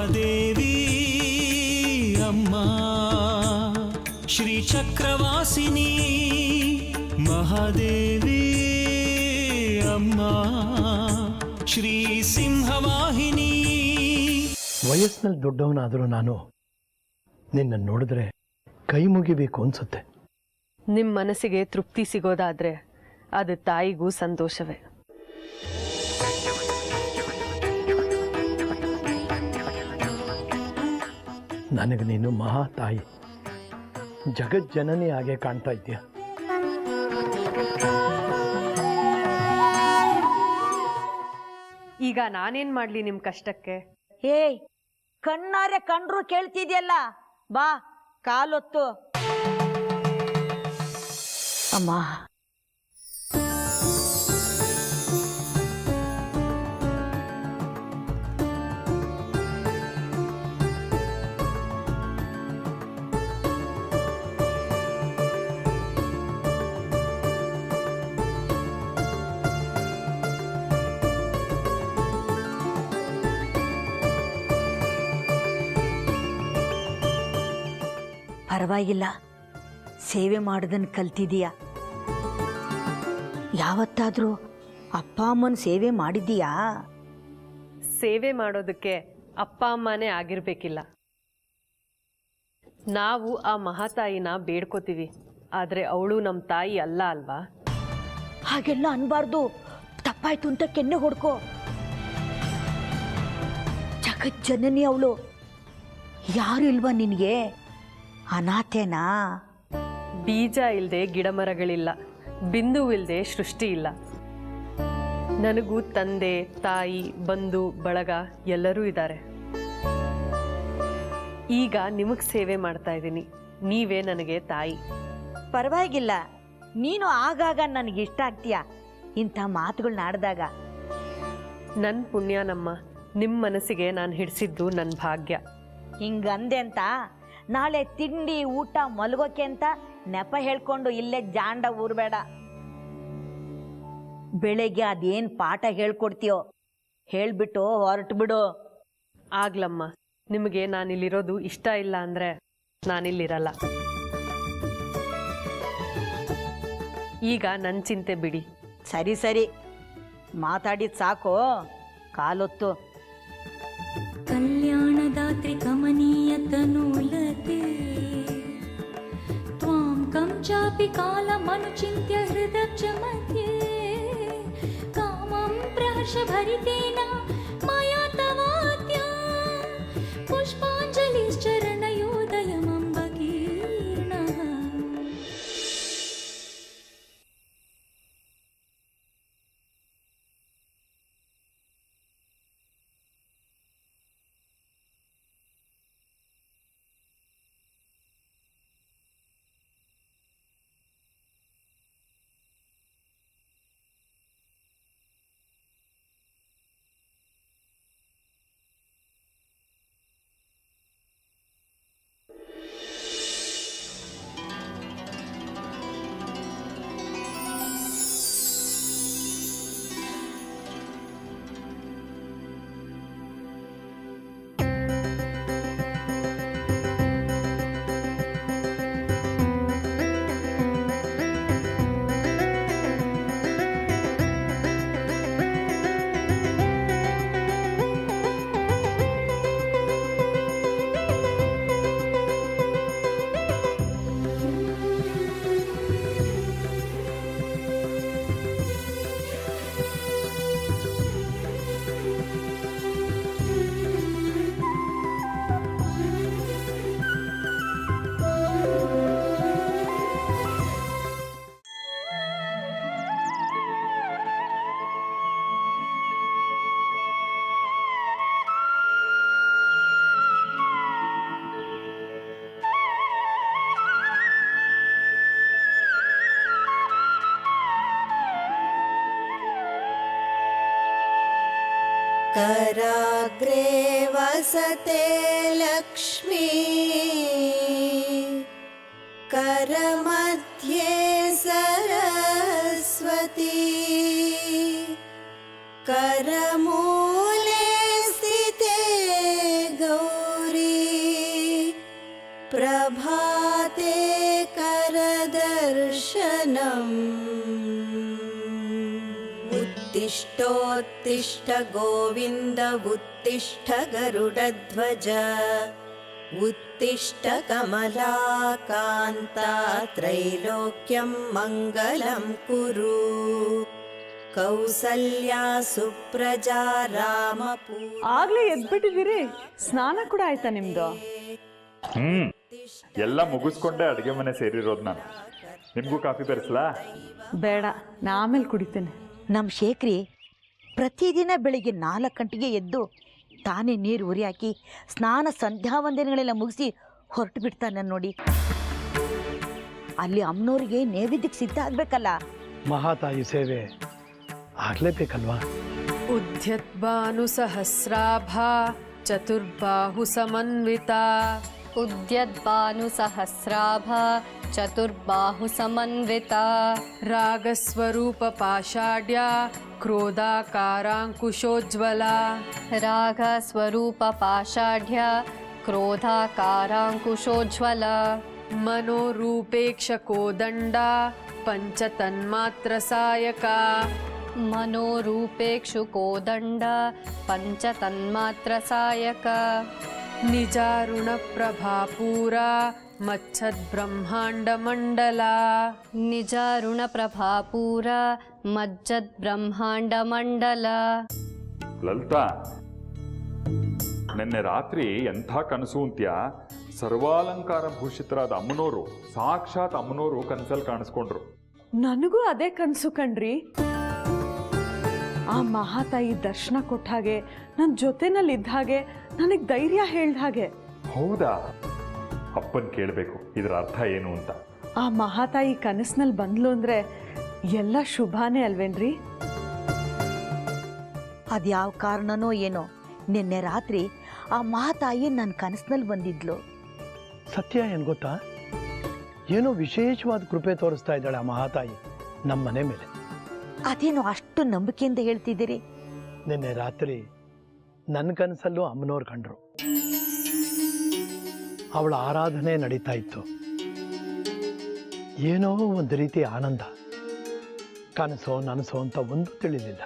ಮಹಾದೇವಿ ಅಮ್ಮ ಶ್ರೀ ಚಕ್ರವಾಸಿನಿ ಮಹಾದೇವಿ ಅಮ್ಮ ಶ್ರೀ ಸಿಂಹವಾಹಿನಿ. ವಯಸ್ಸಿನಲ್ಲಿ ದೊಡ್ಡವನಾದರೂ ನಾನು ನಿನ್ನ ನೋಡಿದ್ರೆ ಕೈ ಮುಗಿಬೇಕು ಅನ್ಸುತ್ತೆ. ನಿಮ್ಮ ಮನಸ್ಸಿಗೆ ತೃಪ್ತಿ ಸಿಗೋದಾದ್ರೆ ಅದು ತಾಯಿಗೂ ಸಂತೋಷವೇ. ನನಗೆ ನೀನು ಮಹಾ ತಾಯಿ, ಜಗಜ್ಜನನಿ ಹಾಗೆ ಕಾಣ್ತಾ ಇದ್ದೀಯ. ಈಗ ನಾನೇನ್ ಮಾಡ್ಲಿ ನಿಮ್ ಕಷ್ಟಕ್ಕೆ? ಏಯ್, ಕಣ್ಣಾರೆ ಕಂಡ್ರು ಕೇಳ್ತಿದ್ಯಲ್ಲ, ಬಾ ಕಾಲೊತ್ತು. ಅಮ್ಮ, ಪರವಾಗಿಲ್ಲ, ಸೇವೆ ಮಾಡೋದನ್ನು ಕಲ್ತಿದೀಯ. ಯಾವತ್ತಾದ್ರೂ ಅಪ್ಪ ಅಮ್ಮನ ಸೇವೆ ಮಾಡಿದೀಯಾ? ಸೇವೆ ಮಾಡೋದಕ್ಕೆ ಅಪ್ಪ ಅಮ್ಮನೇ ಆಗಿರ್ಬೇಕಿಲ್ಲ. ನಾವು ಆ ಮಹಾತಾಯಿನ ಬೇಡ್ಕೋತೀವಿ, ಆದ್ರೆ ಅವಳು ನಮ್ಮ ತಾಯಿ ಅಲ್ಲ ಅಲ್ವಾ? ಹಾಗೆಲ್ಲ ಅನ್ಬಾರ್ದು, ತಪ್ಪಾಯ್ತು ಅಂತ ಕೆನ್ನೆ ಹೊಡ್ಕೋ. ಜಗಜ್ಜನನಿ ಅವಳು. ಯಾರು ಇಲ್ವಾ ನಿನಗೆ? ಅನಾಥೇನಾ? ಬೀಜ ಇಲ್ಲದೆ ಗಿಡ ಮರಗಳಿಲ್ಲ, ಬಿಂದು ಇಲ್ಲದೆ ಸೃಷ್ಟಿ ಇಲ್ಲ. ನನಗೂ ತಂದೆ, ತಾಯಿ, ಬಂಧು ಬಳಗ ಎಲ್ಲರೂ ಇದ್ದಾರೆ. ಈಗ ನಿಮಗೆ ಸೇವೆ ಮಾಡ್ತಾ ಇದ್ದೀನಿ, ನೀವೇ ನನಗೆ ತಾಯಿ. ಪರವಾಗಿಲ್ಲ, ನೀನು ಆಗಾಗ ನನಗಿಷ್ಟ ಆಗ್ತೀಯ ಇಂಥ ಮಾತುಗಳನ್ನ ಆಡಿದಾಗ. ನನ್ನ ಪುಣ್ಯನಮ್ಮ, ನಿಮ್ಮ ಮನಸ್ಸಿಗೆ ನಾನು ಹಿಡಿಸಿದ್ದು ನನ್ನ ಭಾಗ್ಯ. ಹಿಂಗಂದೆ ಅಂತ ನಾಳೆ ತಿಂಡಿ ಊಟ ಮಲಗೋಕೆ ಅಂತ ನೆಪ ಹೇಳ್ಕೊಂಡು ಇಲ್ಲೇ ಜಾಂಡ ಊರ್ಬೇಡ. ಬೆಳಗ್ಗೆ ಅದೇನ್ ಪಾಠ ಹೇಳ್ಕೊಡ್ತೀಯೋ ಹೇಳ್ಬಿಟ್ಟು ಹೊರಟು ಬಿಡು. ಆಗ್ಲಮ್ಮ, ನಿಮಗೆ ನಾನಿಲ್ಲಿರೋದು ಇಷ್ಟ ಇಲ್ಲ ಅಂದ್ರೆ ನಾನಿಲ್ಲಿರಲ್ಲ. ಈಗ ನನ್ನ ಚಿಂತೆ ಬಿಡಿ. ಸರಿ ಸರಿ, ಮಾತಾಡಿದ್ ಸಾಕು, ಕಾಲೊತ್ತು. ಕಲ್ಯಾಣದಾತ್ರಿ ಕಮನೀಯ ತನೂಲತೆ ತ್ವಾಂ ಕಂ ಚಾಪಿ ಕಾಲಮನುಚಿಂತ್ಯ ಹೃದಯ ಮಧ್ಯೆ ಕಾಮಂ ಪ್ರಹರ್ಷ ಭರಿತೇನ ಮಯಾ ತವಾದ್ಯ ಪುಷ್ಪಾಂಜಲಿಶ್ಚರಣಯೋದಯಮಂಬಕೀರ್ಣಃ. कराग्रे वसते लक्ष्मी करमध्ये सरस्वती करमूले स्थिते गौ प्रभाते करदर्शनम् उत्तिष्ठोत्तिष्ठ गोविन्द उत्तिष्ठ गरुडध्वज उत्तिष्ठ कमलाकान्ता त्रैलोक्यं मङ्गलं कुरु ಕೌಸಲ್ಯಾ ಸುಪ್ರಜಾ ರಾಮಪೂ ಆಗ್ಲೇ ಎದ್ಬಿಟ್ಟಿದ್ದೀರಿ? ಸ್ನಾನ ಕೂಡ ಆಯ್ತಾ ನಿಮ್ದು? ಎಲ್ಲ ಮುಗಿಸ್ಕೊಂಡೆ ಅಡುಗೆ ಮನೆ ಸೇರಿರೋದು ನಾನು. ನಿಮಗೂ ಕಾಫಿ ತರಿಸ್ಲಾ? ಬೇಡ, ನಾ ಆಮೇಲೆ ಕುಡಿತೇನೆ. ನಮ್ಮ ಶೇಖರಿ ಪ್ರತಿದಿನ ಬೆಳಿಗ್ಗೆ 4 ಗಂಟೆಗೆ ಎದ್ದು ತಾನೇ ನೀರು ಉರಿ ಹಾಕಿ ಸ್ನಾನ ಸಂಧ್ಯಾ ವಂದನೆಗಳೆಲ್ಲ ಮುಗಿಸಿ ಹೊರಟು ಬಿಡ್ತಾನೆ ನೋಡಿ. ಅಲ್ಲಿ ಅಮ್ಮನವ್ರಿಗೆ ನೈವೇದ್ಯಕ್ಕೆ ಸಿದ್ಧ ಆಗ್ಬೇಕಲ್ಲ. ಮಹಾತಾಯಿ ಸೇವೆ ಆಗ್ಲೇಬೇಕಲ್ವಾ? ಉದ್ಯದ್ಭಾನು ಸಹಸ್ರಾಭಾ ಚತುರ್ಬಾಹು ಸಮನ್ವಿತಾ. ಉದ್ಯದ್ಭಾನು ಸಹಸ್ರಾಭ ಚತುರ್ಬಾಹು ಸಮನ್ವಿತಾ. ರಾಗಸ್ವರೂಪ ಪಾಷಾಢ್ಯ ಕ್ರೋಧಾಕಾರಾಂಕುಶೋಜ್ವಲ. ರಾಗ ಸ್ವರೂಪ ಪಾಷಾಢ್ಯ ಕ್ರೋಧಾಕಾರಾಂಕುಶೋಜ್ವಲ. ಮನೋರೂಪೇಕ್ಷ ಕೋದಂಡ ಪಂಚತನ್ಮಾತ್ರ ಸಾಯಕ. ಮನೋರೂಪೇಕ್ಷು ಕೋದಂಡ ಪಂಚತನ್ಮಾತ್ರ ಸಾಯಕ. ನಿಜಾರುಣ ಪ್ರಭಾಪೂರ ಮಚ್ಚದ್ ಬ್ರಹ್ಮಾಂಡ ಮಂಡಲ. ನಿಜಾರುಣ ಪ್ರಭಾಪೂರ ಮಜ್ಜದ್ ಬ್ರಹ್ಮಾಂಡ ಮಂಡಲ. ಲಲಿತಾ, ನಿನ್ನೆ ರಾತ್ರಿ ಎಂಥ ಕನಸು ಅಂತ್ಯ. ಸರ್ವಾಲಂಕಾರ ಭೂಷಿತರಾದ ಅಮ್ಮನವರು, ಸಾಕ್ಷಾತ್ ಅಮ್ಮನವರು ಕನಸಲ್ಲಿ ಕಾಣಿಸ್ಕೊಂಡ್ರು. ನನಗೂ ಅದೇ ಕನಸು ಕಣ್ರಿ. ಆ ಮಹಾತಾಯಿ ದರ್ಶನ ಕೊಟ್ಟ ಹಾಗೆ, ನನ್ನ ಜೊತೆನಲ್ಲಿ ಇದ್ದ ಹಾಗೆ, ನನಗೆ ಧೈರ್ಯ ಹೇಳ್ದ ಹಾಗೆ. ಹೌದಾ? ಅಪ್ಪನ್ ಕೇಳಬೇಕು ಇದರ ಅರ್ಥ ಏನು ಅಂತ. ಆ ಮಹಾತಾಯಿ ಕನಸಿನಲ್ಲಿ ಬಂದ್ಲು ಅಂದ್ರೆ ಎಲ್ಲ ಶುಭಾನೇ ಅಲ್ವೇನ್ರಿ? ಅದ್ಯಾವ ಕಾರಣನೋ ಏನೋ ನಿನ್ನೆ ರಾತ್ರಿ ಆ ಮಹಾತಾಯಿ ನನ್ನ ಕನಸಿನಲ್ಲಿ ಬಂದಿದ್ಲು. ಸತ್ಯ ಏನು ಗೊತ್ತಾ? ಏನೋ ವಿಶೇಷವಾದ ಕೃಪೆ ತೋರಿಸ್ತಾ ಇದ್ದಾಳೆ ಆ ಮಹಾತಾಯಿ ನಮ್ಮ ಮನೆ ಮೇಲೆ. ಅದೇನೋ ಅಷ್ಟು ನಂಬಿಕೆಯಿಂದ ಹೇಳ್ತಿದ್ದೀರಿ? ನಿನ್ನೆ ರಾತ್ರಿ ನನ್ನ ಕನಸಲ್ಲೂ ಅಮ್ಮನವ್ರು ಕಂಡ್ರು. ಅವಳ ಆರಾಧನೆ ನಡೀತಾ ಇತ್ತು. ಏನೋ ಒಂದು ರೀತಿ ಆನಂದ. ಕನಸೋ ನನಸೋ ಅಂತ ಒಂದು ತಿಳಿಲಿಲ್ಲ.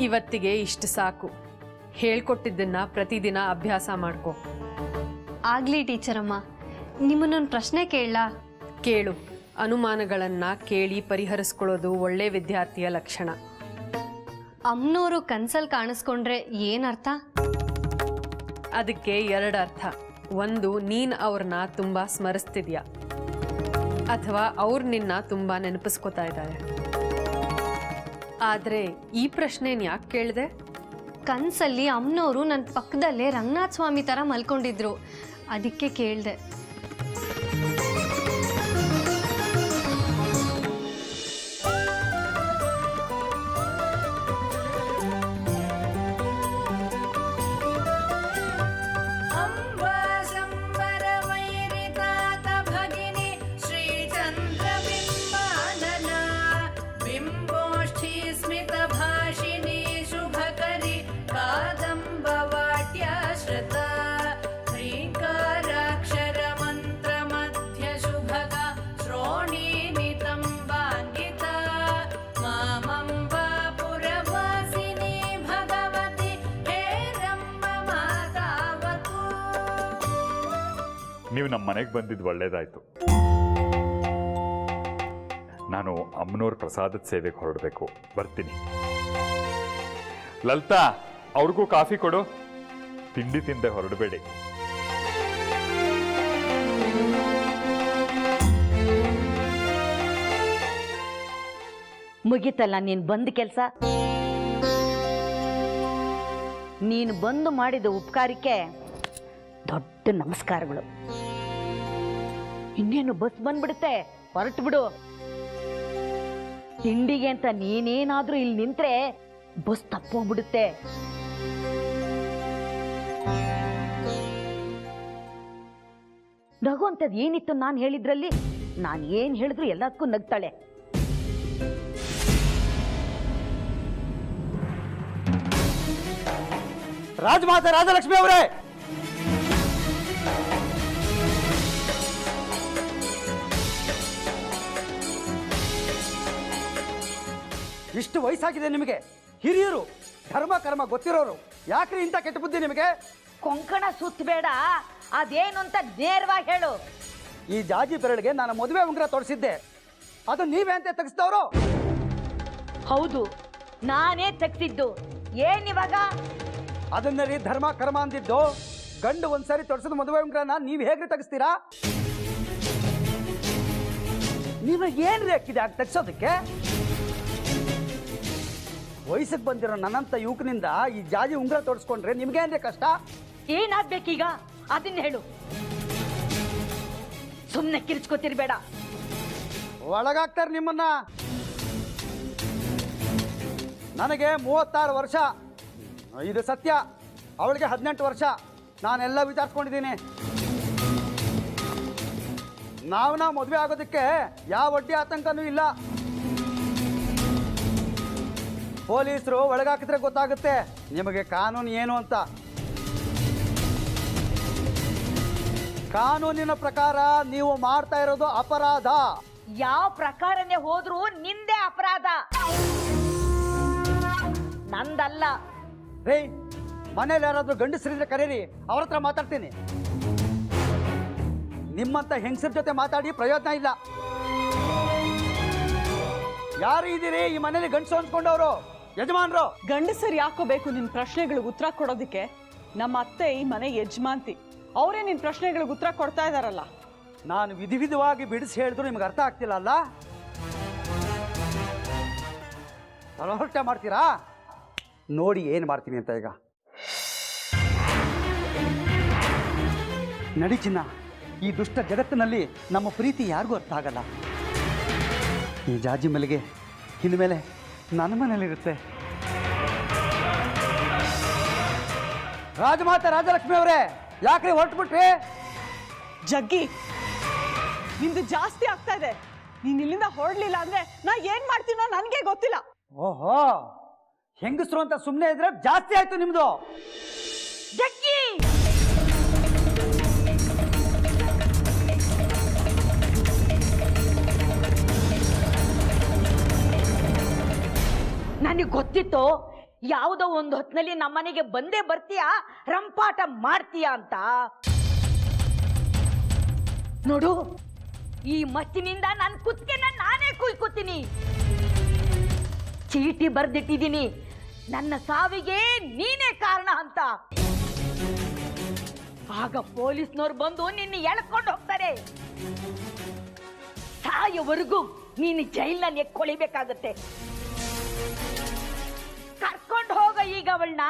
ಇವತ್ತಿಗೆ ಇಷ್ಟು ಸಾಕು. ಹೇಳ್ಕೊಟ್ಟಿದ್ದನ್ನ ಪ್ರತಿದಿನ ಅಭ್ಯಾಸ ಮಾಡ್ಕೊ. ಆಗ್ಲಿ ಟೀಚರಮ್ಮ, ನಿಮ್ಮನ್ನೊಂದು ಪ್ರಶ್ನೆ ಕೇಳಲಾ? ಕೇಳು. ಅನುಮಾನಗಳನ್ನ ಕೇಳಿ ಪರಿಹರಿಸ್ಕೊಳ್ಳೋದು ಒಳ್ಳೆ ವಿದ್ಯಾರ್ಥಿಯ ಲಕ್ಷಣ. ಅಮ್ಮನವರು ಕನ್ಸಲ್ ಕಾಣಿಸ್ಕೊಂಡ್ರೆ ಏನರ್ಥ? ಅದಕ್ಕೆ 2 ಅರ್ಥ. ಒಂದು, ನೀನ್ ಅವ್ರನ್ನ ತುಂಬಾ ಸ್ಮರಿಸ್ತಿದ್ಯಾ, ಅಥವಾ ಅವ್ರು ನಿನ್ನ ತುಂಬಾ ನೆನಪಿಸ್ಕೋತಾ ಇದ್ದಾರೆ. ಆದ್ರೆ ಈ ಪ್ರಶ್ನೆನ ಯಾಕೆ ಕೇಳಿದೆ? ಕನ್ಸಲ್ಲಿ ಅಮ್ಮನವರು ನನ್ನ ಪಕ್ಕದಲ್ಲೇ ರಂಗನಾಥ ಸ್ವಾಮಿ ಥರ ಮಲ್ಕೊಂಡಿದ್ರು, ಅದಕ್ಕೆ ಕೇಳಿದೆ. ನೀವು ನಮ್ಮ ಮನೆಗೆ ಬಂದಿದ್ದು ಒಳ್ಳೇದಾಯ್ತು. ನಾನು ಅಮ್ಮನವ್ರ ಪ್ರಸಾದದ ಸೇವೆಗೆ ಹೊರಡಬೇಕು. ಬರ್ತೀನಿ. ಲಲಿತಾ, ಅವ್ರಿಗೂ ಕಾಫಿ ಕೊಡು. ತಿಂಡಿ ತಿಂದೆ ಹೊರಡಬೇಡಿ. ಮುಗೀತಲ್ಲ ನೀನು ಬಂದ ಕೆಲಸ. ನೀನು ಬಂದು ಮಾಡಿದ ಉಪಕಾರಕ್ಕೆ ದೊಡ್ಡ ನಮಸ್ಕಾರಗಳು. ಇನ್ನೇನು ಬಸ್ ಬಂದ್ಬಿಡುತ್ತೆ, ಹೊರಟು ಬಿಡು. ತಿಂಡಿಗೆ ಅಂತ ನೀನೇನಾದ್ರೂ ಇಲ್ಲಿ ನಿಂತ್ರೆ ಬಸ್ ತಪ್ಪೋಗ್ಬಿಡುತ್ತೆ. ನಗು ಅಂತದ್ ಏನಿತ್ತು ನಾನು ಹೇಳಿದ್ರಲ್ಲಿ? ನಾನು ಏನ್ ಹೇಳಿದ್ರು ಎಲ್ಲದಕ್ಕೂ ನಗ್ತಾಳೆ. ರಾಜಮಾತೆ ರಾಜಲಕ್ಷ್ಮಿ ಅವರೇ, ಇಷ್ಟು ವಯಸ್ಸಾಗಿದೆ ನಿಮಗೆ, ಹಿರಿಯರು, ಧರ್ಮ ಕರ್ಮ ಗೊತ್ತಿರೋರು, ಯಾಕ್ರಿ ಇಂಥ ಕೆಟ್ಟ ಬುದ್ಧಿ ನಿಮಗೆ? ಕೊಂಕಣ ಸುತ್ತಬೇಡ, ಅದೇನು ಅಂತ ನೇರವಾಗಿ ಹೇಳು. ಈ ಜಾಜಿ ಬೆರಳಿಗೆ ನಾನು ಮದುವೆ ಉಂಗುರ ತೋರಿಸಿದ್ದೆ, ಅದು ನೀವೇ ಅಂತ ತೆಗೆಸಿದವರು? ಹೌದು, ನಾನೇ ತೆಗ್ಸಿದ್ದು. ಏನಿವಾಗ? ಅದನ್ನ ರೀ ಧರ್ಮ ಕರ್ಮ ಅಂದಿದ್ದು. ಗಂಡು ಒಂದ್ಸರಿ ತೊಡ್ಸಿದ ಮದುವೆ ಉಂಗುರನ ನೀವು ಹೇಗ್ರಿ ತೆಗಿಸ್ತೀರಾ? ನಿಮಗೆ ಏನ್ರಿ ಹಾಕಿದೆ ಆಗ ತೆಗ್ಸೋದಕ್ಕೆ? ವಯಸ್ಸಿಗೆ ಬಂದಿರೋ ನನ್ನಂತ ಯುವಕನಿಂದ ಈ ಜಾಜಿ ಉಂಗುರ ತೋರಿಸ್ಕೊಂಡ್ರೆ ನಿಮ್ಗೇನ್ರಿ ಕಷ್ಟ? ಏನಾಗ್ಬೇಕೀಗ ಅದನ್ನ ಹೇಳು. ಸುಮ್ಮನೆ ಕಿರ್ಚ್ಕೋತಿರ್ಬೇಡ. ಒಳಗಾಗ್ತಾರೆ ನಿಮ್ಮನ್ನ. ನನಗೆ 36 ವರ್ಷ, ಇದು ಸತ್ಯ. ಅವಳಿಗೆ 18 ವರ್ಷ. ನಾನೆಲ್ಲ ವಿಚಾರಿಸ್ಕೊಂಡಿದ್ದೀನಿ. ನಾವು ಮದುವೆ ಆಗೋದಕ್ಕೆ ಯಾವ ಒಡ್ಡಿ ಆತಂಕನೂ ಇಲ್ಲ. ಪೊಲೀಸರು ಒಳಗಾಕಿದ್ರೆ ಗೊತ್ತಾಗುತ್ತೆ ನಿಮಗೆ ಕಾನೂನು ಏನು ಅಂತ. ಕಾನೂನಿನ ಪ್ರಕಾರ ನೀವು ಮಾಡ್ತಾ ಇರೋದು ಅಪರಾಧ. ಯಾವ ಪ್ರಕಾರನೇ ಹೋದ್ರೂ ನಿಂದೆ ಅಪರಾಧ, ನಂದಲ್ಲ. ರೇ, ಮನೇಲಿ ಯಾರಾದ್ರೂ ಗಂಡಸರಿದ್ರೆ ಕರೀರಿ, ಅವ್ರ ಹತ್ರ ಮಾತಾಡ್ತೀನಿ. ನಿಮ್ಮಂತ ಹೆಂಗಸರ ಜೊತೆ ಮಾತಾಡಿ ಪ್ರಯೋಜನ ಇಲ್ಲ. ಯಾರು ಇದ್ದೀರಿ ಈ ಮನೇಲಿ ಗಂಡಸು ಅನ್ಸ್ಕೊಂಡವ್ರು? ಯಜಮಾನ್ರು. ಗಂಡಸರು ಯಾಕೋ ಬೇಕು ನಿನ್ನ ಪ್ರಶ್ನೆಗಳಿಗೆ ಉತ್ತರ ಕೊಡೋದಕ್ಕೆ? ನಮ್ಮ ಅತ್ತೆ ಈ ಮನೆ ಯಜಮಾಂತಿ, ಅವರೇ ನಿನ್ನ ಪ್ರಶ್ನೆಗಳಿಗೆ ಉತ್ತರ ಕೊಡ್ತಾ ಇದ್ದಾರಲ್ಲ. ನಾನು ವಿಧವಾಗಿ ಬಿಡಿಸಿ ಹೇಳಿದ್ರು ನಿಮ್ಗೆ ಅರ್ಥ ಆಗ್ತಿಲ್ಲ ಅಲ್ಲ? ಹೊರಟ ಮಾಡ್ತೀರಾ? ನೋಡಿ ಏನು ಮಾಡ್ತೀನಿ ಅಂತ. ಈಗ ನಡಿ ಚಿನ್ನ, ಈ ದುಷ್ಟ ಜಗತ್ತಿನಲ್ಲಿ ನಮ್ಮ ಪ್ರೀತಿ ಯಾರಿಗೂ ಅರ್ಥ ಆಗಲ್ಲ. ಈ ಜಾಜಿ ಮಲ್ಲಿಗೆ ಇನ್ಮೇಲೆ ನನ್ನ ಮನೇಲಿರುತ್ತೆ. ರಾಜಮಾತೆ ರಾಜಲಕ್ಷ್ಮಿ ಅವರೇ, ಯಾಕ್ರಿ ಹೊರಟ್ಬಿಟ್ರಿ? ಜಗ್ಗಿ, ನಿಂದು ಜಾಸ್ತಿ ಆಗ್ತಾ ಇದೆ. ನೀನ್ ಇಲ್ಲಿಂದ ಹೊರಡ್ಲಿಲ್ಲ ಅಂದ್ರೆ ನಾ ಏನ್ ಮಾಡ್ತೀನೋ ನನ್ಗೆ ಗೊತ್ತಿಲ್ಲ. ಓಹೋ, ಹೆಂಗಸರು ಅಂತ ಸುಮ್ಮನೆ ಇದ್ರೆ ಜಾಸ್ತಿ ಆಯ್ತು ನಿಮ್ದು. ಜಗ್ಗಿ, ನನಗೆ ಗೊತ್ತಿತ್ತು ಯಾವುದೋ ಒಂದು ಹೊತ್ತಿನಲ್ಲಿ ನಮ್ಮನೆಗೆ ಬಂದೇ ಬರ್ತೀಯಾ, ರಂಪಾಟ ಮಾಡ್ತೀಯಾ ಅಂತ. ನೋಡು, ಈ ಮಚ್ಚಿನಿಂದ ನನ್ನ ಕುತ್ತಿಗೆನ ನಾನೇ ಕುಯ್ಕೋತೀನಿ. ಚೀಟಿ ಬರ್ದಿಟ್ಟಿದ್ದೀನಿ, ನನ್ನ ಸಾವಿಗೆ ನೀನೇ ಕಾರಣ ಅಂತ. ಆಗ ಪೊಲೀಸ್ನವ್ರು ಬಂದು ನಿನ್ನ ಎಳ್ಕೊಂಡು ಹೋಗ್ತಾರೆ. ಸಾಯೋವರೆಗೂ ನೀನು ಜೈಲ್ನಲ್ಲಿ ಕೊಳಿಬೇಕಾಗತ್ತೆ. ಕರ್ಕೊಂಡು ಹೋಗ ಈಗ ಅವಳನ್ನ.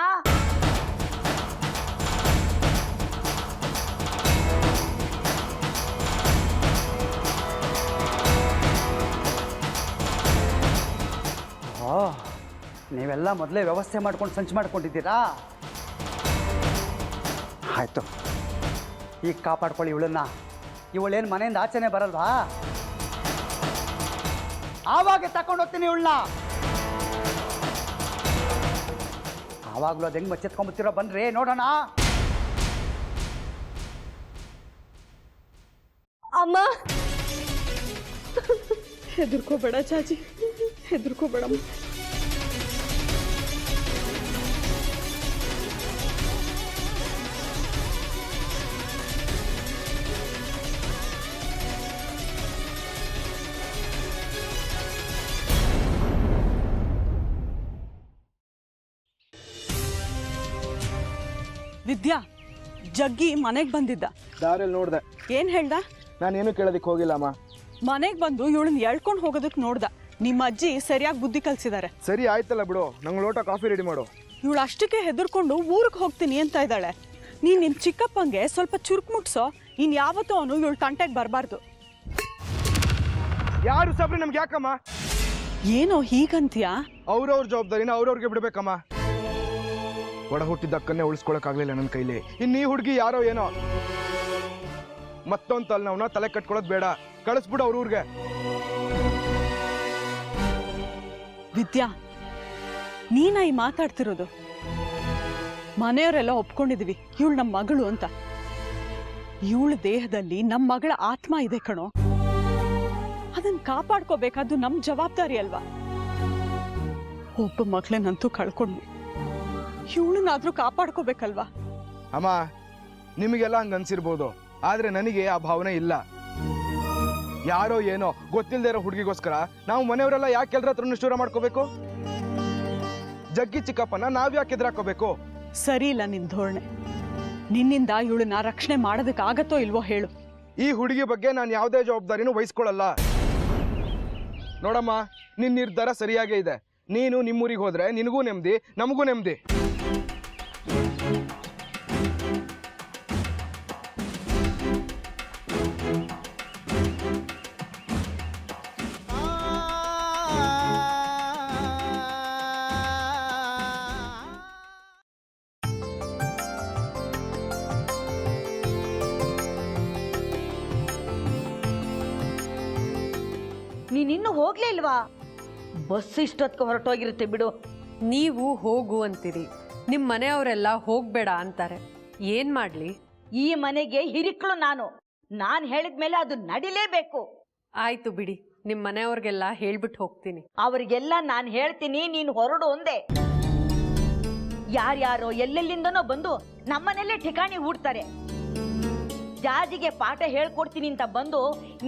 ನೀವೆಲ್ಲ ಮೊದಲೇ ವ್ಯವಸ್ಥೆ ಮಾಡ್ಕೊಂಡು ಸಂಚು ಮಾಡ್ಕೊಂಡಿದ್ದೀರಾ? ಆಯ್ತು, ಈಗ ಕಾಪಾಡ್ಕೊಳ್ಳಿ ಇವಳನ್ನ. ಇವಳೇನು ಮನೆಯಿಂದ ಆಚೆನೆ ಬರಲ್ವಾ? ಆವಾಗ ತಕೊಂಡು ಹೋಗ್ತೀನಿ ಇವಳನ್ನ. ಆವಾಗಲೂ ಅದು ಹೆಂಗೆ ಮಚ್ಚೆತ್ಕೊಂಡ್ಬಿಡ್ತೀರೋ ಬನ್ರಿ ನೋಡೋಣ. ಅಮ್ಮ, ಹೆದರ್ಕೋಬೇಡ ಚಾಚಿ, ಹೆದರ್ಕೋಬೇಡಮ್ಮ. ವಿದ್ಯಾ, ಜಗ್ಗಿ ಮನೆಗೆ ಬಂದಿದ್ದ. ದಾರಿಯಲ್ಲಿ ನೋಡ್ದೆ. ಏನ್ ಹೇಳ್ದ? ನಾನೇನು ಕೇಳೋದಕ್ಕೆ ಹೋಗಿಲ್ಲ ಅಮ್ಮ. ಮನೆಗೆ ಬಂದು ಇವಳನ್ನ ಎಳ್ಕೊಂಡು ಹೋಗೋದಕ್ಕೆ ನೋಡ್ದ. ನಿಮ್ಮ ಅಜ್ಜಿ ಸರಿಯಾಗಿ ಬುದ್ಧಿ ಕಲ್ಸಿದ್ದಾರೆ. ಸರಿ ಆಯ್ತಲ್ಲ ಬಿಡು, ನಂಗೆ ಲೋಟ ಕಾಫಿ ರೆಡಿ ಮಾಡು. ಇವಳು ಅಷ್ಟಕ್ಕೆ ಹೆದರ್ಕೊಂಡು ಊರಿಗೆ ಹೋಗ್ತೀನಿ ಅಂತ ಇದ್ದಾಳೆ. ನೀನ್ ನಿಮ್ ಚಿಕ್ಕಪ್ಪಂಗೆ ಸ್ವಲ್ಪ ಚುರುಕು ಮುಟ್ಸೋ. ಇನ್ ಯಾವತ್ತೂ ಅವನು ಇವಳು ತಂಟೆಗೆ ಬರಬಾರ್ದು. ಯಾರು ಸಬ್ರಿ ನಮ್ಗೆ ಯಾಕಮ್ಮ? ಏನೋ ಹೀಗಂತೀಯಾ? ಅವ್ರವ್ರ ಜವಾಬ್ದಾರಿನ ಅವ್ರವ್ರಿಗೆ ಬಿಡ್ಬೇಕಮ್ಮ. ಒಡ ಹುಟ್ಟಿದ ಅಕ್ಕನ್ನೇ ಉಳಿಸ್ಕೊಳಕ್ಕಾಗ್ಲಿಲ್ಲ ನನ್ನ ಕೈಲಿ. ಇನ್ನು ಈ ಹುಡುಗಿ ಯಾರೋ ಏನೋ ಮತ್ತೊಂದು ತಲೆನವನ್ನ ತಲೆ ಕಟ್ಕೊಳ್ಳೋದು ಬೇಡ. ಕಳಿಸ್ಬಿಡು ಅವ್ರ ಊರಿಗೆ. ವಿದ್ಯಾ, ನೀನಾಯಿ ಮಾತಾಡ್ತಿರೋದು? ಮನೆಯವರೆಲ್ಲ ಒಪ್ಕೊಂಡಿದೀವಿ ಇವಳು ನಮ್ಮ ಮಗಳು ಅಂತ. ಇವಳ ದೇಹದಲ್ಲಿ ನಮ್ಮ ಮಗಳ ಆತ್ಮ ಇದೆ ಕಣೋ. ಅದನ್ನ ಕಾಪಾಡ್ಕೋಬೇಕಾದ್ದು ನಮ್ ಜವಾಬ್ದಾರಿ ಅಲ್ವಾ? ಒಬ್ಬ ಮಗಳನ್ನಂತೂ ಕಳ್ಕೊಂಡ್ವಿ, ಇವಳನ್ನಾದ್ರೂ ಕಾಪಾಡ್ಕೋಬೇಕಲ್ವಾ? ಅಮ್ಮ, ನಿಮಗೆಲ್ಲ ಹಂಗೆ ಅನ್ಸಿರ್ಬೋದು, ಆದರೆ ನನಗೆ ಆ ಭಾವನೆ ಇಲ್ಲ. ಯಾರೋ ಏನೋ ಗೊತ್ತಿಲ್ಲದೆ ಇರೋ ಹುಡುಗಿಗೋಸ್ಕರ ನಾವು ಮನೆಯವರೆಲ್ಲ ಯಾಕೆ ಎಲ್ಲರ ಹತ್ರನೂ ಶೂರ ಮಾಡ್ಕೋಬೇಕು? ಜಗ್ಗಿ ಚಿಕ್ಕಪ್ಪನ ನಾವ್ ಯಾಕೆ ಎದುರಾಕೋಬೇಕು? ಸರಿ ಇಲ್ಲ ನಿನ್ ಧೋರಣೆ. ನಿನ್ನಿಂದ ಇವಳನ್ನ ರಕ್ಷಣೆ ಮಾಡೋದಕ್ಕಾಗತ್ತೋ ಇಲ್ವೋ ಹೇಳು. ಈ ಹುಡುಗಿ ಬಗ್ಗೆ ನಾನು ಯಾವುದೇ ಜವಾಬ್ದಾರಿನೂ ವಹಿಸ್ಕೊಳ್ಳಲ್ಲ. ನೋಡಮ್ಮ, ನಿನ್ನ ನಿರ್ಧಾರ ಸರಿಯಾಗೇ ಇದೆ. ನೀನು ನಿಮ್ಮೂರಿಗೆ ಹೋದ್ರೆ ನಿನಗೂ ನೆಮ್ಮದಿ, ನಮಗೂ ನೆಮ್ಮದಿ. ನೀನಿನ್ನು ಹೋಗ್ಲೇ ಇಲ್ವಾ? ಬಸ್ ಇಷ್ಟೊತ್ತಿಗೆ ಹೊರಟೋಗಿರುತ್ತೆ ಬಿಡು. ನೀವು ಹೋಗು ಅಂತೀರಿ, ನಿಮ್ಮ ಮನೆಯವರೆಲ್ಲ ಹೋಗ್ಬೇಡ ಅಂತಾರೆ. ಏನ್ ಮಾಡ್ಲಿ? ಈ ಮನೆಗೆ ಹಿರಿಕ್ಳು ನಾನು ಹೇಳಿದ್ಮೇಲೆ ಅದು ನಡಿಲೇಬೇಕು. ಆಯ್ತು ಬಿಡಿ, ನಿಮ್ಮ ಮನೆಯವ್ರಿಗೆಲ್ಲ ಹೇಳ್ಬಿಟ್ಟು ಹೋಗ್ತೀನಿ. ಅವರಿಗೆಲ್ಲ ನಾನು ಹೇಳ್ತೀನಿ, ನೀನು ಹೊರಡು ಒಂದೇ. ಯಾರ್ಯಾರೋ ಎಲ್ಲೆಲ್ಲಿಂದನೋ ಬಂದು ನಮ್ಮನೆಲ್ಲೇ ಠಿಕಾಣಿ ಹೂಡ್ತಾರೆ. ಜಾಜಿಗೆ ಪಾಠ ಹೇಳ್ಕೊಡ್ತೀನಿ ಅಂತ ಬಂದು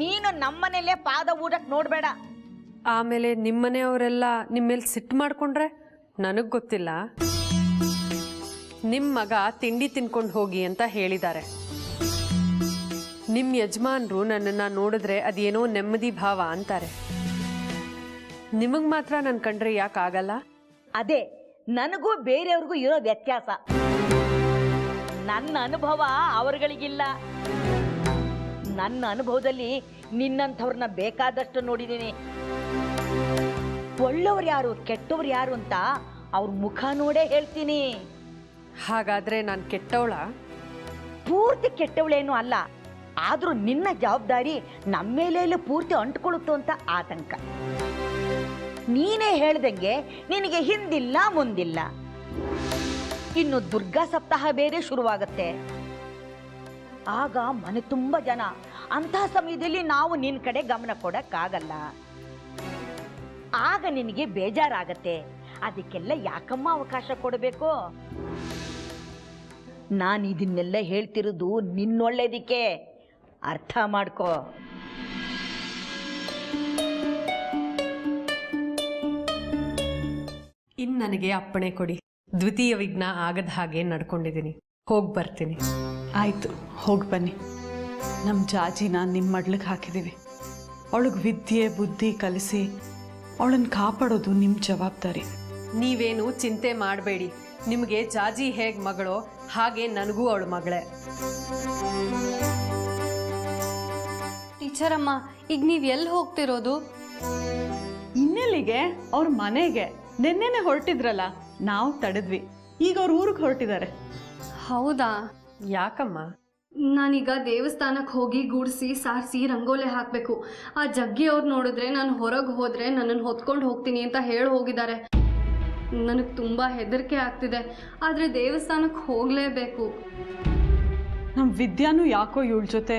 ನೀನು ನಮ್ಮನೆಲ್ಲೇ ಪಾದ ಊಟಕ್ಕೆ ನೋಡ್ಬೇಡ. ಆಮೇಲೆ ನಿಮ್ಮನೆಯವರೆಲ್ಲ ನಿಮ್ಮ ಮೇಲೆ ಸಿಟ್ಟು ಮಾಡ್ಕೊಂಡ್ರೆ? ನನಗೆ ಗೊತ್ತಿಲ್ಲ. ನಿಮ್ಮ ಮಗ ತಿಂಡಿ ತಿನ್ಕೊಂಡು ಹೋಗಿ ಅಂತ ಹೇಳಿದ್ದಾರೆ. ನಿಮ್ಮ ಯಜಮಾನ್ರು ನನ್ನನ್ನು ನೋಡಿದ್ರೆ ಅದೇನೋ ನೆಮ್ಮದಿ ಭಾವ ಅಂತಾರೆ. ನಿಮಗೆ ಮಾತ್ರ ನನ್ನ ಕಂಡ್ರೆ ಯಾಕಾಗಲ್ಲ? ಅದೇ ನನಗೂ ಬೇರೆಯವ್ರಿಗೂ ಇರೋ ವ್ಯತ್ಯಾಸ. ನನ್ನ ಅನುಭವ ಅವರುಗಳಿಗಿಲ್ಲ. ನನ್ನ ಅನುಭವದಲ್ಲಿ ನಿನ್ನಂಥವ್ರನ್ನ ಬೇಕಾದಷ್ಟು ನೋಡಿದ್ದೀನಿ. ಒಳ್ಳೆಯವ್ರು ಯಾರು ಕೆಟ್ಟವ್ರು ಯಾರು ಅಂತ ಅವ್ರ ಮುಖ ನೋಡೇ ಹೇಳ್ತೀನಿ. ಹಾಗಾದ್ರೆ ನಾನು ಕೆಟ್ಟವಳ? ಪೂರ್ತಿ ಕೆಟ್ಟವಳೇನು ಅಲ್ಲ, ಆದ್ರೂ ನಿನ್ನ ಜವಾಬ್ದಾರಿ ನಮ್ಮ ಮೇಲೆ ಪೂರ್ತಿ ಅಂಟ್ಕೊಳ್ಳುತ್ತೋ ಅಂತ ಆತಂಕ. ನೀನೇ ಹೇಳ್ದಂಗೆ ನಿನಗೆ ಹಿಂದಿಲ್ಲ ಮುಂದಿಲ್ಲ. ಇನ್ನು ದುರ್ಗಾ ಸಪ್ತಾಹ ಬೇರೆ ಶುರುವಾಗುತ್ತೆ. ಆಗ ಮನೆ ತುಂಬ ಜನ. ಅಂತಹ ಸಮಯದಲ್ಲಿ ನಾವು ನಿನ್ನ ಕಡೆ ಗಮನ ಕೊಡಕ್ಕಾಗಲ್ಲ. ಆಗ ನಿನಗೆ ಬೇಜಾರಾಗತ್ತೆ. ಅದಕ್ಕೆಲ್ಲ ಯಾಕಮ್ಮ ಅವಕಾಶ ಕೊಡಬೇಕು? ನಾನು ಇದನ್ನೆಲ್ಲ ಹೇಳ್ತಿರೋದು ನಿನ್ನೊಳ್ಳೇದಕ್ಕೆ, ಅರ್ಥ ಮಾಡ್ಕೋ. ಇನ್ನು ನನಗೆ ಅಪ್ಪಣೆ ಕೊಡಿ. ದ್ವಿತೀಯ ವಿಘ್ನ ಆಗದ ಹಾಗೆ ನಡ್ಕೊಂಡಿದ್ದೀನಿ. ಹೋಗಿ ಬರ್ತೀನಿ. ಆಯಿತು, ಹೋಗಿ ಬನ್ನಿ. ನಮ್ಮ ಜಾಜಿನ ನಿಮ್ಮ ಮಡ್ಲಿಗೆ ಹಾಕಿದ್ದೀವಿ. ಅವಳಿಗೆ ವಿದ್ಯೆ ಬುದ್ಧಿ ಕಲಿಸಿ ಅವಳನ್ನು ಕಾಪಾಡೋದು ನಿಮ್ಮ ಜವಾಬ್ದಾರಿ. ನೀವೇನು ಚಿಂತೆ ಮಾಡಬೇಡಿ. ನಿಮಗೆ ಜಾಜಿ ಹೇಗೆ ಮಗಳೋ ಹಾಗೆ ನನಗೂ ಅವಳು ಮಗಳೇ. ಟೀಚರ್ ಅಮ್ಮ, ಈಗ ನೀವು ಎಲ್ಲಿ ಹೋಗ್ತಿರೋದು? ಇನ್ನೆಲ್ಲಿಗೆ? ಅವ್ರ ಮನೆಗೆ. ನಿನ್ನೆನೆ ಹೊರಟಿದ್ರಲ್ಲ, ನಾವು ತಡೆದ್ವಿ. ಈಗ ಅವ್ರ ಊರಿಗೆ ಹೊರಟಿದ್ದಾರೆ. ಹೌದಾ? ಯಾಕಮ್ಮ? ನಾನೀಗ ದೇವಸ್ಥಾನಕ್ಕೆ ಹೋಗಿ ಗುಡಿಸಿ ಸಾರಿಸಿ ರಂಗೋಲೆ ಹಾಕಬೇಕು. ಆ ಜಗ್ಗಿ ಅವ್ರು ನೋಡಿದ್ರೆ ನಾನು ಹೊರಗೆ ಹೋದರೆ ನನ್ನನ್ನು ಹೊತ್ಕೊಂಡು ಹೋಗ್ತೀನಿ ಅಂತ ಹೇಳಿ ಹೋಗಿದ್ದಾರೆ. ನನಗೆ ತುಂಬ ಹೆದರಿಕೆ ಆಗ್ತಿದೆ, ಆದರೆ ದೇವಸ್ಥಾನಕ್ಕೆ ಹೋಗಲೇಬೇಕು. ನಮ್ಮ ವಿದ್ಯಾನೂ ಯಾಕೋ ಇವಳ ಜೊತೆ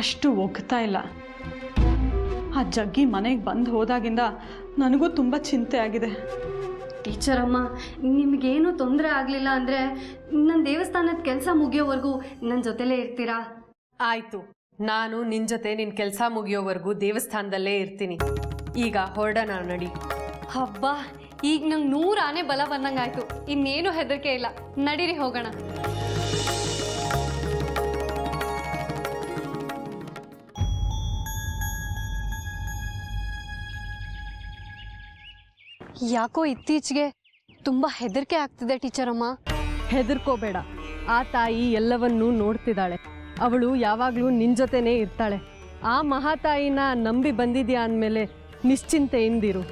ಅಷ್ಟು ಒಗ್ತಾ ಇಲ್ಲ. ಆ ಜಗ್ಗಿ ಮನೆಗೆ ಬಂದು ಹೋದಾಗಿಂದ ನನಗೂ ತುಂಬ ಚಿಂತೆ ಆಗಿದೆ. ಟೀಚರ್ ಅಮ್ಮ, ನಿಮಗೇನು ತೊಂದರೆ ಆಗಲಿಲ್ಲ ಅಂದರೆ ನನ್ನ ದೇವಸ್ಥಾನದ ಕೆಲಸ ಮುಗಿಯೋವರೆಗೂ ನನ್ನ ಜೊತೆಲೇ ಇರ್ತೀರಾ? ಆಯಿತು, ನಾನು ನಿನ್ನ ಜೊತೆ ನಿನ್ನ ಕೆಲಸ ಮುಗಿಯೋವರೆಗೂ ದೇವಸ್ಥಾನದಲ್ಲೇ ಇರ್ತೀನಿ. ಈಗ ಹೊರಡೋಣ, ನಡಿ. ಹಬ್ಬ, ಈಗ ನಂಗೆ 100 ಆನೆ ಬಲ ಬಂದಂಗಾಯ್ತು. ಇನ್ನೇನು ಹೆದರಿಕೆ ಇಲ್ಲ. ನಡೀರಿ ಹೋಗೋಣ. ಯಾಕೋ ಇತ್ತೀಚೆಗೆ ತುಂಬ ಹೆದರಿಕೆ ಆಗ್ತಿದೆ ಟೀಚರ್ ಅಮ್ಮ. ಹೆದರ್ಕೋಬೇಡ, ಆ ತಾಯಿ ಎಲ್ಲವನ್ನೂ ನೋಡ್ತಿದ್ದಾಳೆ. ಅವಳು ಯಾವಾಗಲೂ ನಿನ್ನ ಜೊತೆನೇ ಇರ್ತಾಳೆ. ಆ ಮಹಾತಾಯಿನ ನಂಬಿ ಬಂದಿದ್ಯಾ ಅಂದಮೇಲೆ ನಿಶ್ಚಿಂತೆಯಿಂದಿರು.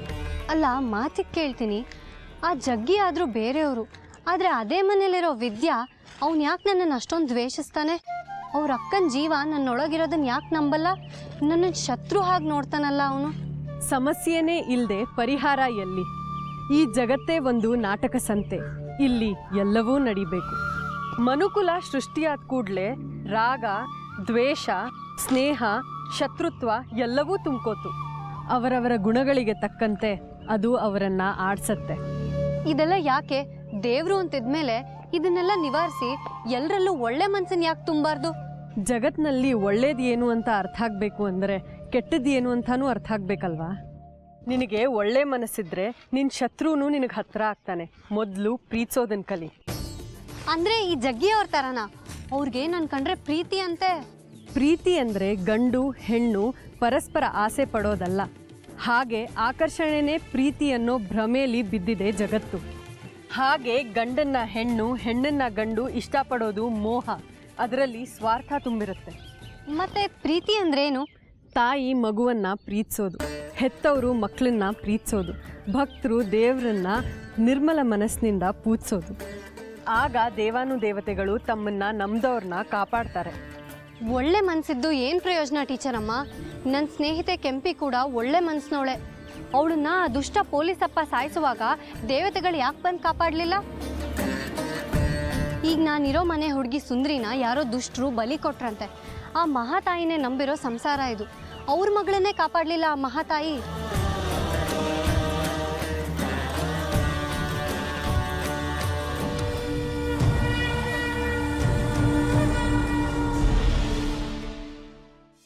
ಅಲ್ಲ, ಮಾತಿಗೆ ಕೇಳ್ತೀನಿ, ಆ ಜಗ್ಗಿ ಆದರೂ ಬೇರೆಯವರು, ಆದರೆ ಅದೇ ಮನೇಲಿರೋ ವಿದ್ಯಾ ಅವ್ನು ಯಾಕೆ ನನ್ನನ್ನು ಅಷ್ಟೊಂದು ದ್ವೇಷಿಸ್ತಾನೆ? ಅವ್ರ ಅಕ್ಕನ ಜೀವ ನನ್ನೊಳಗಿರೋದನ್ನು ಯಾಕೆ ನಂಬಲ್ಲ? ನನ್ನನ್ನು ಶತ್ರು ಹಾಗೆ ನೋಡ್ತಾನಲ್ಲ ಅವನು. ಸಮಸ್ಯೆನೇ ಇಲ್ಲದೆ ಪರಿಹಾರ ಎಲ್ಲಿ? ಈ ಜಗತ್ತೇ ಒಂದು ನಾಟಕ ಸಂತೆ. ಇಲ್ಲಿ ಎಲ್ಲವೂ ನಡಿಬೇಕು. ಮನುಕುಲ ಸೃಷ್ಟಿಯಾದ ಕೂಡಲೇ ರಾಗ, ದ್ವೇಷ, ಸ್ನೇಹ, ಶತ್ರುತ್ವ ಎಲ್ಲವೂ ತುಂಬ್ಕೋತು. ಅವರವರ ಗುಣಗಳಿಗೆ ತಕ್ಕಂತೆ ಅದು ಅವರನ್ನ ಆಡ್ಸತ್ತೆ. ಇದೆಲ್ಲ ಯಾಕೆ? ದೇವ್ರು ಅಂತಿದ್ಮೇಲೆ ಇದನ್ನೆಲ್ಲ ನಿವಾರಿಸಿ ಎಲ್ಲರಲ್ಲೂ ಒಳ್ಳೆ ಮನ್ಸನ್ ಯಾಕೆ ತುಂಬಾರ್ದು? ಜಗತ್ನಲ್ಲಿ ಒಳ್ಳೇದು ಏನು ಅಂತ ಅರ್ಥ ಆಗ್ಬೇಕು ಅಂದರೆ ಕೆಟ್ಟದ್ದು ಏನು ಅಂತಾನೂ ಅರ್ಥ ಆಗ್ಬೇಕಲ್ವಾ? ನಿನಗೆ ಒಳ್ಳೆ ಮನಸ್ಸಿದ್ರೆ ನಿನ್ನ ಶತ್ರುನು ನಿನಗೆ ಹತ್ರ ಆಗ್ತಾನೆ. ಮೊದಲು ಪ್ರೀತಿಸೋದನ್ನ ಕಲಿ. ಅಂದ್ರೆ ಈ ಜಗ್ಗಿಯವ್ರ ತರನಾ? ಅವ್ರಿಗೆ ನನ್ ಕಂಡ್ರೆ ಪ್ರೀತಿ ಅಂತೆ. ಪ್ರೀತಿ ಅಂದರೆ ಗಂಡು ಹೆಣ್ಣು ಪರಸ್ಪರ ಆಸೆ ಪಡೋದಲ್ಲ. ಹಾಗೆ ಆಕರ್ಷಣೆನೇ ಪ್ರೀತಿ ಅನ್ನೋ ಭ್ರಮೆಯಲ್ಲಿ ಬಿದ್ದಿದೆ ಜಗತ್ತು. ಹಾಗೆ ಗಂಡನ್ನ ಹೆಣ್ಣು, ಹೆಣ್ಣನ್ನ ಗಂಡು ಇಷ್ಟಪಡೋದು ಮೋಹ. ಅದರಲ್ಲಿ ಸ್ವಾರ್ಥ ತುಂಬಿರುತ್ತೆ. ಮತ್ತೆ ಪ್ರೀತಿ ಅಂದ್ರೇನು? ತಾಯಿ ಮಗುವನ್ನ ಪ್ರೀತಿಸೋದು, ಹೆತ್ತವರು ಮಕ್ಕಳನ್ನ ಪ್ರೀತಿಸೋದು, ಭಕ್ತರು ದೇವರನ್ನ ನಿರ್ಮಲ ಮನಸ್ಸಿನಿಂದ ಪೂಜಿಸೋದು. ಆಗ ದೇವಾನುದೇವತೆಗಳು ತಮ್ಮನ್ನ ನಂಬ್ದವ್ರನ್ನ ಕಾಪಾಡ್ತಾರೆ. ಒಳ್ಳೆ ಮನ್ಸಿದ್ದು ಏನು ಪ್ರಯೋಜನ ಟೀಚರಮ್ಮ? ನನ್ನ ಸ್ನೇಹಿತೆ ಕೆಂಪಿ ಕೂಡ ಒಳ್ಳೆ ಮನ್ಸಿನವಳೆ. ಅವಳನ್ನ ಆ ದುಷ್ಟ ಪೊಲೀಸಪ್ಪ ಸಾಯಿಸುವಾಗ ದೇವತೆಗಳು ಯಾಕೆ ಬಂದು ಕಾಪಾಡಲಿಲ್ಲ? ಈಗ ನಾನಿರೋ ಮನೆ ಹುಡುಗಿ ಸುಂದ್ರಿನ ಯಾರೋ ದುಷ್ಟರು ಬಲಿ ಕೊಟ್ರಂತೆ. ಆ ಮಹಾತಾಯಿನೇ ನಂಬಿರೋ ಸಂಸಾರ ಇದು. ಅವ್ರ ಮಗಳನ್ನೇ ಕಾಪಾಡಲಿಲ್ಲ ಆ ಮಹಾತಾಯಿ.